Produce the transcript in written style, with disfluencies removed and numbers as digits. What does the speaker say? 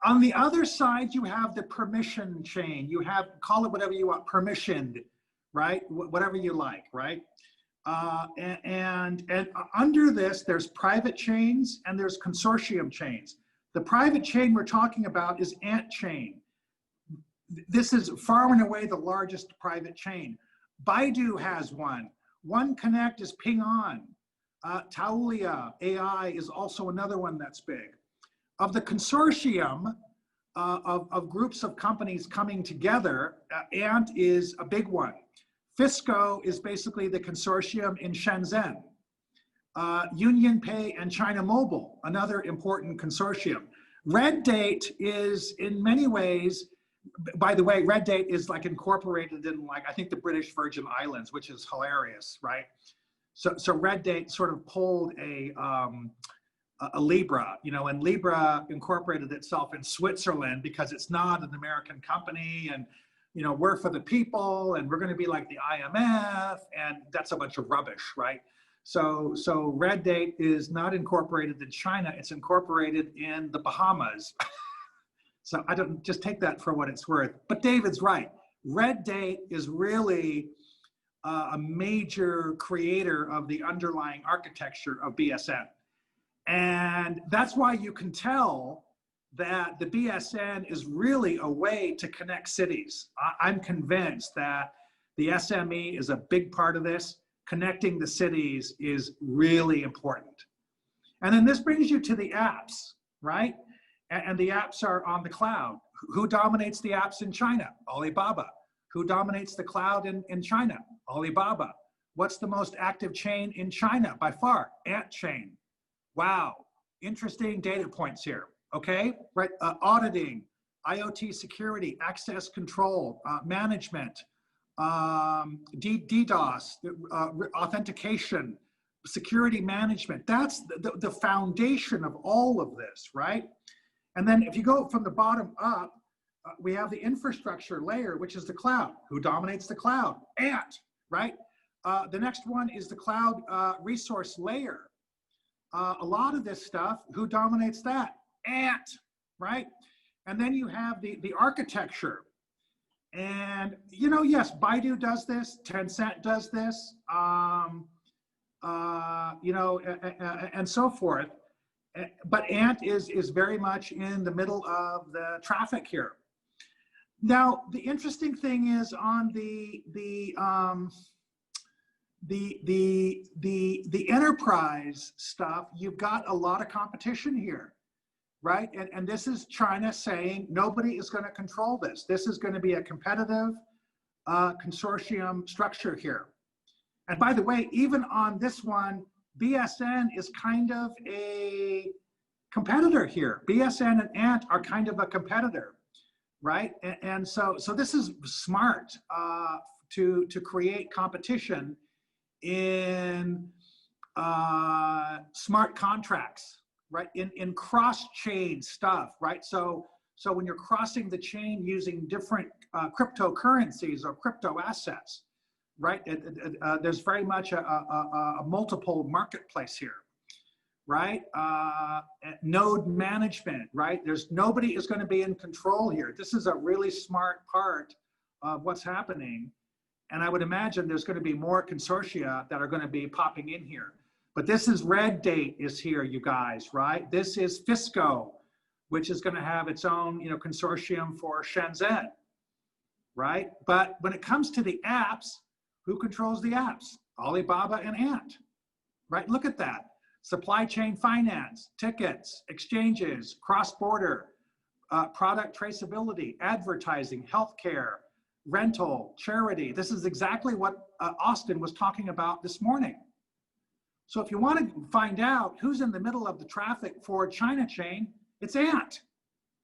On the other side, you have the permission chain. You have, call it whatever you want, permissioned, right? Whatever you like, right? And under this, there's private chains and there's consortium chains. The private chain we're talking about is Ant Chain. This is far and away the largest private chain. Baidu has one. OneConnect is Ping On. Taulia AI is also another one that's big. Of the consortium of groups of companies coming together, Ant is a big one. Fisco is basically the consortium in Shenzhen. UnionPay and China Mobile, another important consortium. Red Date is in many ways, by the way, Red Date is like incorporated in like, I think the British Virgin Islands, which is hilarious, right? So Red Date sort of pulled a Libra, you know, and Libra incorporated itself in Switzerland because it's not an American company, and you know, we're for the people and we're going to be like the IMF, and that's a bunch of rubbish, right? So Red Date is not incorporated in China, it's incorporated in the Bahamas. So I don't, just take that for what it's worth. But David's right. Red Date is really a major creator of the underlying architecture of BSN. And that's why you can tell that the BSN is really a way to connect cities. I'm convinced that the SME is a big part of this. Connecting the cities is really important. And then this brings you to the apps, right? And the apps are on the cloud. Who dominates the apps in China? Alibaba. Who dominates the cloud in China? Alibaba. What's the most active chain in China by far? Ant Chain. Wow, interesting data points here, okay? Right, auditing, IoT security, access control, management, DDoS, authentication, security management. That's the foundation of all of this, right? And then if you go from the bottom up, we have the infrastructure layer, which is the cloud. Who dominates the cloud? Ant, right? The next one is the cloud resource layer. A lot of this stuff, who dominates that? Ant, right? And then you have the architecture. And, you know, yes, Baidu does this, Tencent does this, you know, and so forth. But Ant is very much in the middle of the traffic here. Now, the interesting thing is on the enterprise stuff, you've got a lot of competition here, right? And this is China saying nobody is going to control this. This is going to be a competitive consortium structure here. And by the way, even on this one, BSN is kind of a competitor here. BSN and Ant are kind of a competitor, right? And so this is smart to create competition in smart contracts, right? In cross-chain stuff, right? So when you're crossing the chain using different cryptocurrencies or crypto assets, right? There's very much a multiple marketplace here, right? Node management, right? Nobody is going to be in control here. This is a really smart part of what's happening. And I would imagine there's going to be more consortia that are going to be popping in here. But this is Red Date is here, you guys, right? This is Fisco, which is going to have its own, you know, consortium for Shenzhen, right? But when it comes to the apps, who controls the apps? Alibaba and Ant, right? Look at that. Supply chain finance, tickets, exchanges, cross-border, product traceability, advertising, healthcare, rental, charity. This is exactly what Austin was talking about this morning. So if you want to find out who's in the middle of the traffic for China chain, it's Ant.